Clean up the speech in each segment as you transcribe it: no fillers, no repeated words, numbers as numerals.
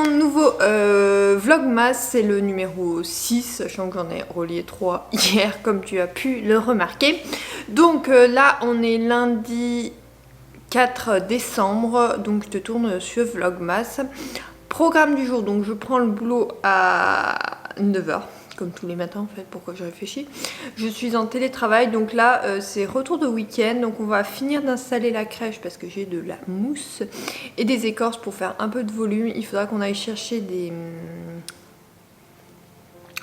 nouveau vlogmas, c'est le numéro 6, sachant que j'en ai relié 3 hier, comme tu as pu le remarquer. Donc là, on est lundi 4 décembre, donc je te tourne sur vlogmas. Programme du jour, donc je prends le boulot à 9 h. Comme tous les matins en fait, pourquoi je réfléchis. Je suis en télétravail, donc là c'est retour de week-end, donc on va finir d'installer la crèche parce que j'ai de la mousse et des écorces pour faire un peu de volume. Il faudra qu'on aille chercher des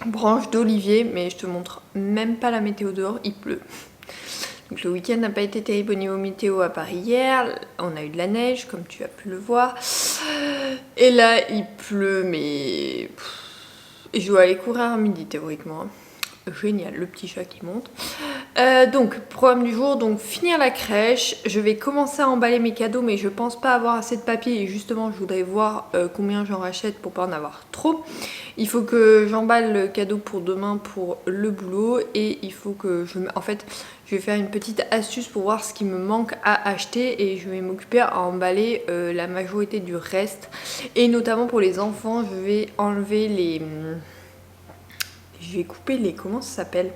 branches d'olivier, mais je te montre même pas la météo dehors, il pleut. Donc le week-end n'a pas été terrible au niveau météo à Paris hier, on a eu de la neige comme tu as pu le voir. Et là il pleut mais... Et je dois aller courir à midi théoriquement. Génial, le petit chat qui monte. Donc, programme du jour, donc finir la crèche. Je vais commencer à emballer mes cadeaux, mais je pense pas avoir assez de papier. Et justement, je voudrais voir combien j'en rachète pour pas en avoir trop. Il faut que j'emballe le cadeau pour demain pour le boulot. Et il faut que je... En fait, je vais faire une petite astuce pour voir ce qui me manque à acheter. Et je vais m'occuper à emballer la majorité du reste. Et notamment pour les enfants, je vais enlever les... Je vais couper les... Comment ça s'appelle ?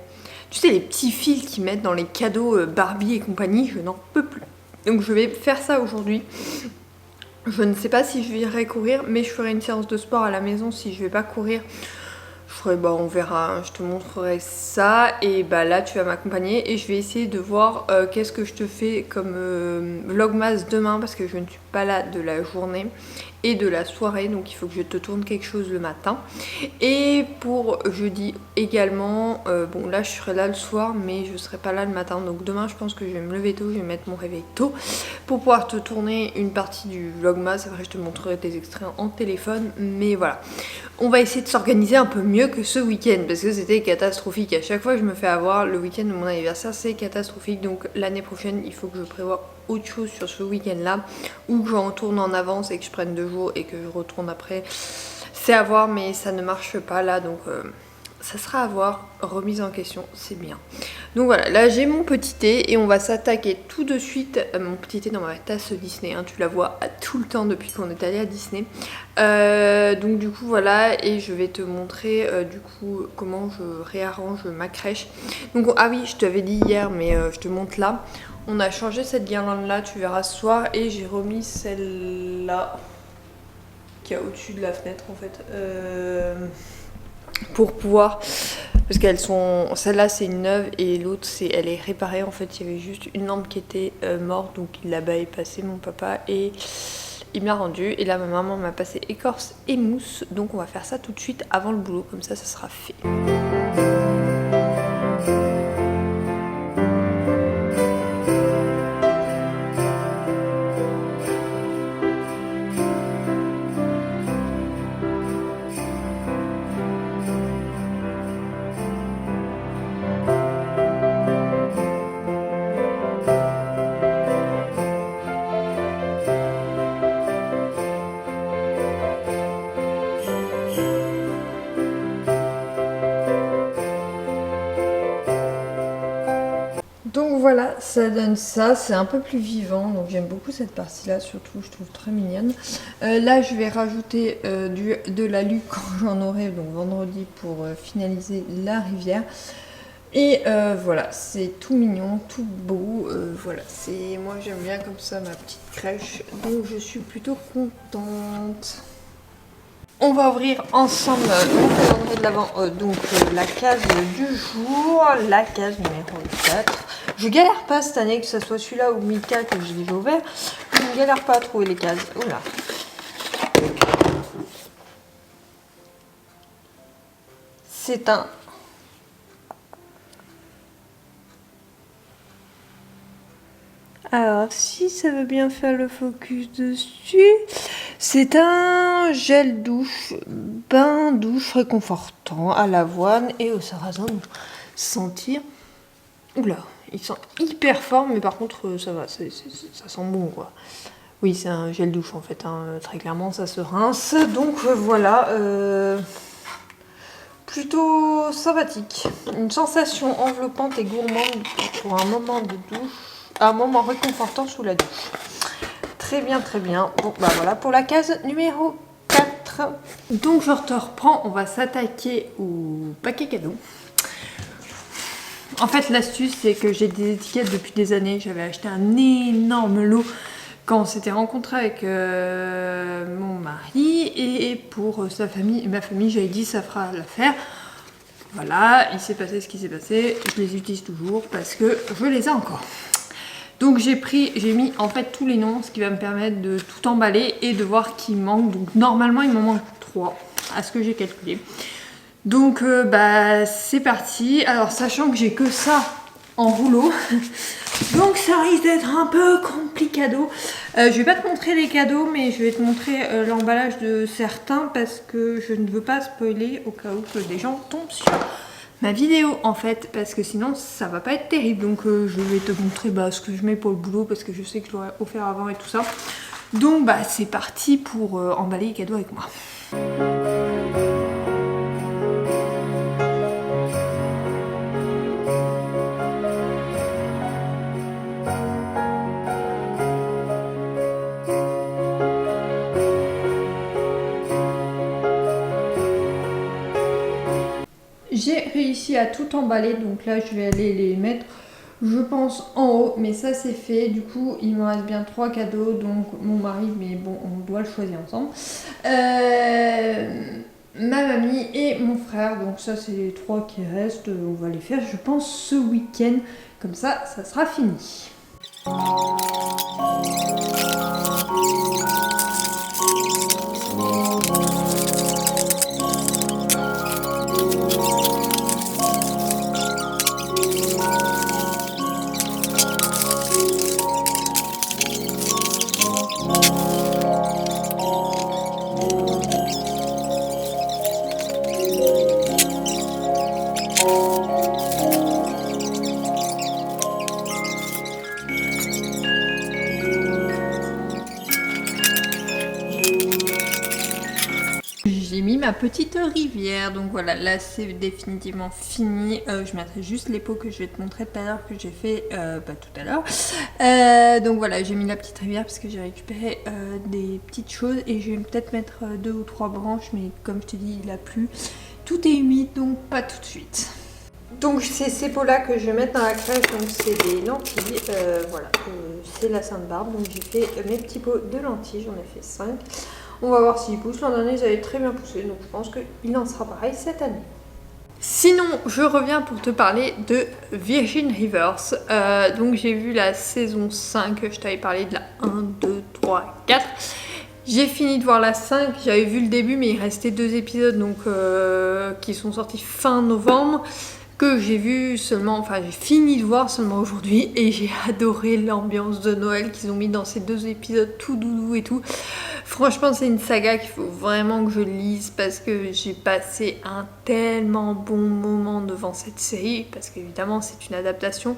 Tu sais, les petits fils qu'ils mettent dans les cadeaux Barbie et compagnie, je n'en peux plus. Donc je vais faire ça aujourd'hui. Je ne sais pas si je vais courir, mais je ferai une séance de sport à la maison si je vais pas courir. Je ferai, bah on verra, je te montrerai ça. Et bah là tu vas m'accompagner et je vais essayer de voir qu'est-ce que je te fais comme vlogmas demain parce que je ne suis pas là de la journée et de la soirée, donc il faut que je te tourne quelque chose le matin. Et pour jeudi également, bon là je serai là le soir mais je serai pas là le matin, donc demain je pense que je vais me lever tôt, je vais mettre mon réveil tôt pour pouvoir te tourner une partie du vlogmas. Après je te montrerai des extraits en téléphone, mais voilà, on va essayer de s'organiser un peu mieux que ce week-end parce que c'était catastrophique. À chaque fois je me fais avoir, le week-end de mon anniversaire c'est catastrophique, donc l'année prochaine il faut que je prévoie autre chose sur ce week-end là, ou que j'en tourne en avance et que je prenne 2 jours et que je retourne après. C'est à voir, mais ça ne marche pas là, donc ça sera à voir. Remise en question, c'est bien. Donc voilà, là j'ai mon petit thé et on va s'attaquer tout de suite. Mon petit thé dans ma tasse Disney, hein, tu la vois tout le temps depuis qu'on est allé à Disney. Donc du coup voilà, et je vais te montrer du coup comment je réarrange ma crèche. Donc ah oui, je t'avais dit hier, mais je te montre là. On a changé cette guirlande là, tu verras ce soir, et j'ai remis celle-là qui est au-dessus de la fenêtre en fait, pour pouvoir, parce qu'elles sont, celle-là c'est une neuve et l'autre elle est réparée en fait. Il y avait juste une lampe qui était morte, donc il l'a bypassé mon papa et il me l'a rendu. Et là ma maman m'a passé écorce et mousse, donc on va faire ça tout de suite avant le boulot, comme ça sera fait. Donc voilà, ça donne ça, c'est un peu plus vivant, donc j'aime beaucoup cette partie-là, surtout je trouve très mignonne. Là je vais rajouter de l'alu quand j'en aurai, donc vendredi, pour finaliser la rivière. Et voilà, c'est tout mignon, tout beau, voilà, moi j'aime bien comme ça ma petite crèche, donc je suis plutôt contente. On va ouvrir ensemble mon calendrier de l'Avent, donc la case du jour, la case numéro 4. Je galère pas cette année, que ce soit celui-là ou Mika que j'ai déjà ouvert, je ne galère pas à trouver les cases. Oula. C'est un... Alors, si ça veut bien faire le focus dessus, c'est un gel douche, bain douche réconfortant à l'avoine et au sarrasin. Sentir... Oula, il sent hyper fort, mais par contre, ça va, ça sent bon, quoi. Oui, c'est un gel douche, en fait, hein, très clairement, ça se rince. Donc, voilà, plutôt sympathique. Une sensation enveloppante et gourmande pour un moment de douche. Un moment réconfortant sous la douche. Très bien, très bien. Bon, bah voilà pour la case numéro 4. 4. Donc je te reprends, on va s'attaquer au paquet cadeau. En fait l'astuce c'est que j'ai des étiquettes depuis des années, j'avais acheté un énorme lot quand on s'était rencontré avec mon mari et pour sa famille et ma famille j'avais dit ça fera l'affaire. Voilà, il s'est passé ce qui s'est passé, je les utilise toujours parce que je les ai encore. Donc j'ai mis en fait tous les noms, ce qui va me permettre de tout emballer et de voir qui manque. Donc normalement il m'en manque 3 à ce que j'ai calculé. Donc bah c'est parti. Alors sachant que j'ai que ça en rouleau, donc ça risque d'être un peu complicado. Je vais pas te montrer les cadeaux, mais je vais te montrer l'emballage de certains parce que je ne veux pas spoiler au cas où que des gens tombent sur ma vidéo en fait, parce que sinon ça va pas être terrible. Donc je vais te montrer ce que je mets pour le boulot parce que je sais que je l'aurais offert avant et tout ça. Donc bah c'est parti pour emballer les cadeaux avec moi. J'ai réussi à tout emballer, donc là je vais aller les mettre, je pense, en haut, mais ça c'est fait. Du coup il me reste bien 3 cadeaux, donc mon mari, mais bon on doit le choisir ensemble, ma mamie et mon frère, donc ça c'est les 3 qui restent. On va les faire je pense ce week-end, comme ça sera fini. J'ai mis ma petite rivière, donc voilà, là c'est définitivement fini. Je mettrai juste les pots que je vais te montrer tout à l'heure, que j'ai fait tout à l'heure. Donc voilà, j'ai mis la petite rivière parce que j'ai récupéré des petites choses et je vais peut-être mettre 2 ou 3 branches, mais comme je te dis il a plu, tout est humide donc pas tout de suite. Donc c'est ces pots là que je vais mettre dans la crèche, donc c'est des lentilles, voilà, c'est la Sainte-Barbe, donc j'ai fait mes petits pots de lentilles, j'en ai fait 5. On va voir s'il pousse. L'an dernier, ils avaient très bien poussé, donc je pense qu'il en sera pareil cette année. Sinon, je reviens pour te parler de Virgin Rivers. Donc j'ai vu la saison 5, je t'avais parlé de la 1, 2, 3, 4. J'ai fini de voir la 5, j'avais vu le début, mais il restait 2 épisodes donc, qui sont sortis fin novembre. Que j'ai vu seulement, enfin j'ai fini de voir seulement aujourd'hui et j'ai adoré l'ambiance de Noël qu'ils ont mis dans ces 2 épisodes tout doudou et tout. Franchement c'est une saga qu'il faut vraiment que je lise parce que j'ai passé un tellement bon moment devant cette série, parce qu'évidemment c'est une adaptation.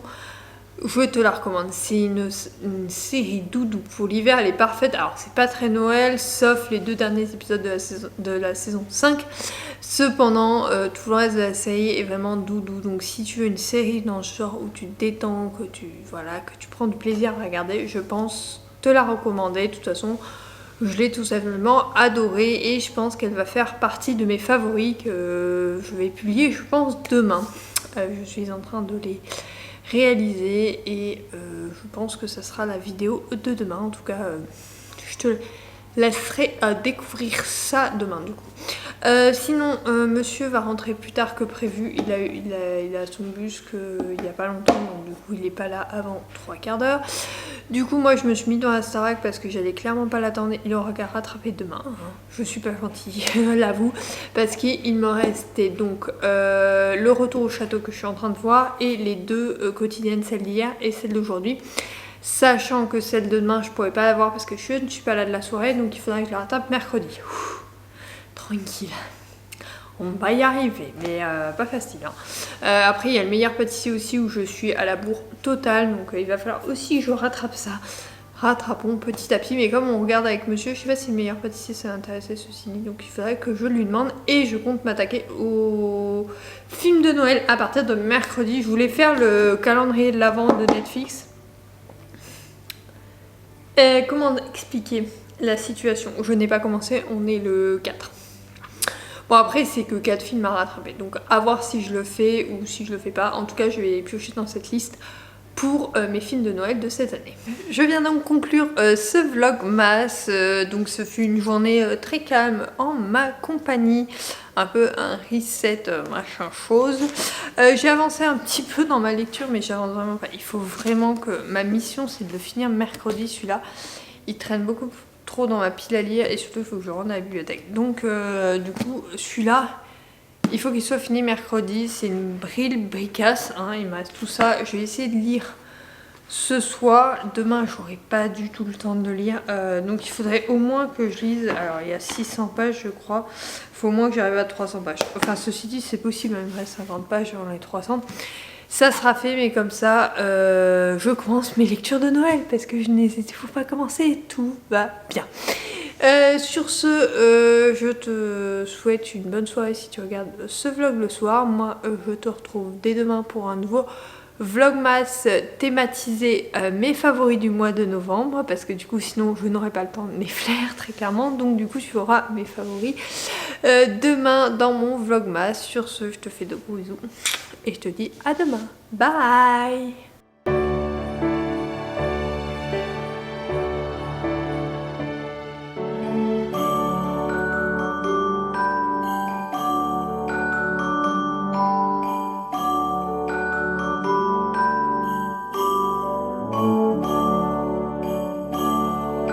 Je te la recommande, c'est une série doudou pour l'hiver, elle est parfaite. Alors c'est pas très Noël, sauf les 2 derniers épisodes de la saison 5. Cependant, tout le reste de la série est vraiment doudou. Donc si tu veux une série dans ce genre où tu te détends, que tu prends du plaisir à regarder, je pense te la recommander. De toute façon, je l'ai tout simplement adorée et je pense qu'elle va faire partie de mes favoris que je vais publier, je pense, demain. Je suis en train de les réaliser et je pense que ça sera la vidéo de demain. En tout cas je te laisserai découvrir ça demain du coup. Sinon monsieur va rentrer plus tard que prévu, il a son bus il n'y a pas longtemps, donc du coup il n'est pas là avant 3/4 d'heure. Du coup moi je me suis mis dans la Starac parce que j'allais clairement pas l'attendre, il aura qu'à rattraper demain, je suis pas gentille, l'avoue, parce qu'il me restait donc le retour au château que je suis en train de voir et les 2 quotidiennes, celle d'hier et celle d'aujourd'hui. Sachant que celle de demain je pourrais pas la voir parce que je ne suis pas là de la soirée, donc il faudrait que je la rattrape mercredi. Tranquille. On va y arriver, mais pas facile. Après, il y a le meilleur pâtissier aussi où je suis à la bourre totale, donc il va falloir aussi que je rattrape ça. Rattrapons petit à petit, mais comme on regarde avec monsieur, je sais pas si le meilleur pâtissier s'est intéressé ceci, donc il faudrait que je lui demande. Et je compte m'attaquer au film de Noël à partir de mercredi. Je voulais faire le calendrier de l'Avent de Netflix. Comment expliquer ? la situation. Je n'ai pas commencé, on est le 4. Bon après c'est que 4 films à rattraper, donc à voir si je le fais ou si je le fais pas. En tout cas je vais piocher dans cette liste pour mes films de Noël de cette année. Je viens donc conclure ce vlogmas, donc ce fut une journée très calme en ma compagnie, un peu un reset machin chose. J'ai avancé un petit peu dans ma lecture mais j'avance vraiment pas, il faut vraiment que ma mission c'est de le finir mercredi celui-là, il traîne beaucoup trop dans ma pile à lire et surtout il faut que je rentre à la bibliothèque, donc du coup celui-là il faut qu'il soit fini mercredi, c'est une bricasse, hein, il me reste tout ça. Je vais essayer de lire ce soir. Demain, j'aurai pas du tout le temps de lire. Donc il faudrait au moins que je lise. Alors il y a 600 pages je crois. Il faut au moins que j'arrive à 300 pages. Enfin ceci dit c'est possible, il me reste 50 pages dans les 300. Ça sera fait, mais comme ça, je commence mes lectures de Noël parce que je n'hésite pas à commencer, tout va bien. Sur ce, je te souhaite une bonne soirée si tu regardes ce vlog le soir. Moi, je te retrouve dès demain pour un nouveau vlogmas thématisé mes favoris du mois de novembre. Parce que du coup, sinon, je n'aurai pas le temps de les faire très clairement. Donc du coup, tu auras mes favoris demain dans mon vlogmas. Sur ce, je te fais de gros bisous. Et je te dis à demain. Bye!